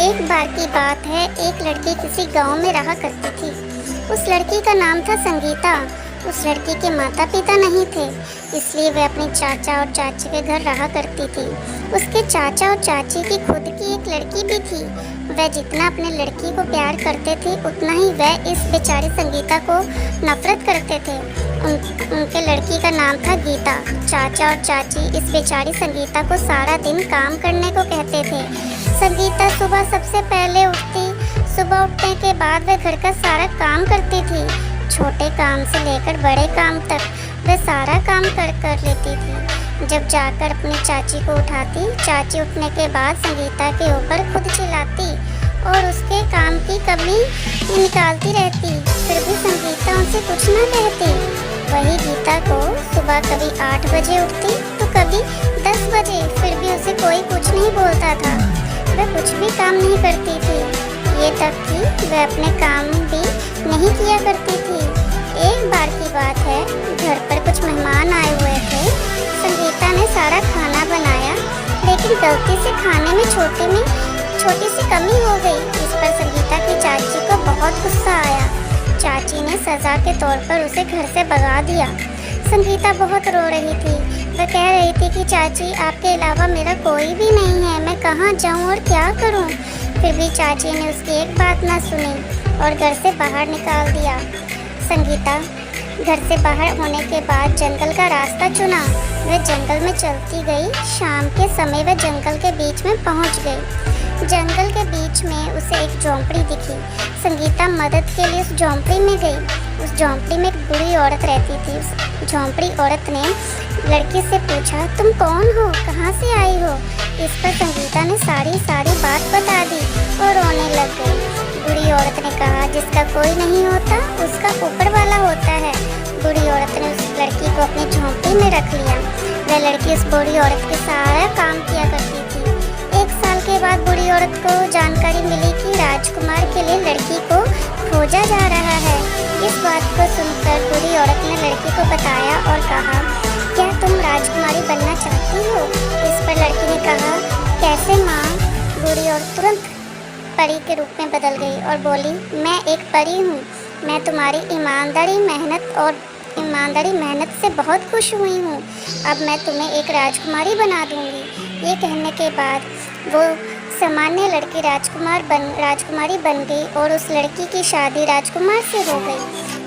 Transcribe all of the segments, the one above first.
एक बार की बात है, एक लड़की किसी गांव में रहा करती थी। उस लड़की का नाम था संगीता। उस लड़की के माता पिता नहीं थे, इसलिए वह अपने चाचा और चाची के घर रहा करती थी। उसके चाचा और चाची की खुद की एक लड़की भी थी। वह जितना अपने लड़की को प्यार करते थे, उतना ही वह इस बेचारी संगीता को नफरत करते थे। उनके लड़की का नाम था गीता। चाचा और चाची इस बेचारी संगीता को सारा दिन काम करने को कहते थे। संगीता सुबह सबसे पहले उठती। सुबह उठने के बाद वह घर का सारा काम करती थी। छोटे काम से लेकर बड़े काम तक वह सारा काम कर लेती थी। जब जाकर अपनी चाची को उठाती, चाची उठने के बाद संगीता के ऊपर खुद चिल्लाती और उसके काम की कमी निकालती रहती। फिर भी संगीता उनसे कुछ न कहती। वही गीता को सुबह कभी 8 बजे उठती तो कभी 10 बजे, फिर भी उसे कोई कुछ नहीं बोलता था। वह कुछ भी काम नहीं करती थी, ये तक कि वह अपने काम भी नहीं किया करती थी। एक बार की बात है, घर पर कुछ मेहमान आए हुए थे। संगीता ने सारा खाना बनाया, लेकिन गलती से खाने में छोटी सी कमी हो गई। इस पर संगीता की चाची को बहुत गुस्सा आया। चाची ने सजा के तौर पर उसे घर से भगा दिया। संगीता बहुत रो रही थी। वह कह रही थी कि चाची, आपके अलावा मेरा कोई भी नहीं है, मैं कहाँ जाऊँ और क्या करूँ। फिर भी चाची ने उसकी एक बात ना सुनी और घर से बाहर निकाल दिया। संगीता घर से बाहर होने के बाद जंगल का रास्ता चुना। वह जंगल में चलती गई। शाम के समय वह जंगल के बीच में पहुंच गई। जंगल के बीच में उसे एक झोंपड़ी दिखी। संगीता मदद के लिए उस झोंपड़ी में गई। उस झोंपड़ी में एक बूढ़ी औरत रहती थी। उस झोंपड़ी औरत ने लड़की से पूछा, तुम कौन हो, कहाँ से आई हो। इस पर संगीता ने सारी बात बता दी और रोने लग गई। बूढ़ी औरत ने कहा, जिसका कोई नहीं होता उसका ऊपर वाला होता है। बूढ़ी औरत ने उस लड़की को अपनी झोंपड़ी में रख लिया। वह लड़की उस बूढ़ी औरत के सारा काम किया करती थी। 1 साल के बाद बूढ़ी औरत को जानकारी मिली कि राजकुमार के लिए लड़की को खोजा जा रहा है। इस बात को सुनकर बूढ़ी औरत ने लड़की को बताया और कहा, क्या तुम राजकुमारी बनना चाहती हो। इस पर लड़की ने कहा, कैसे माँ। बूढ़ी औरत तुरंत परी के रूप में बदल गई और बोली, मैं एक परी हूँ। मैं तुम्हारी ईमानदारी मेहनत से बहुत खुश हुई हूँ। अब मैं तुम्हें एक राजकुमारी बना दूँगी। ये कहने के बाद वो सामान्य लड़की राजकुमारी बन गई और उस लड़की की शादी राजकुमार से हो गई।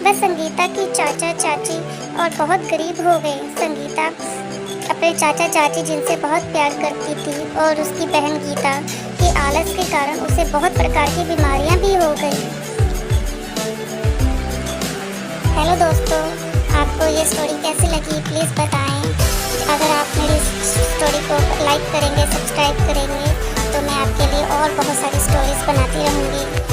वह संगीता की चाचा चाची और बहुत गरीब हो गए। संगीता अपने चाचा चाची जिनसे बहुत प्यार करती थी और उसकी बहन गीता के आलस के कारण उसे बहुत प्रकार की बीमारियां भी हो गई। हेलो दोस्तों, आपको ये स्टोरी कैसी लगी प्लीज़ बताएं। अगर आप मेरी स्टोरी को लाइक करेंगे, सब्सक्राइब करेंगे तो मैं आपके लिए और बहुत सारी स्टोरीज़ बनाती रहूँगी।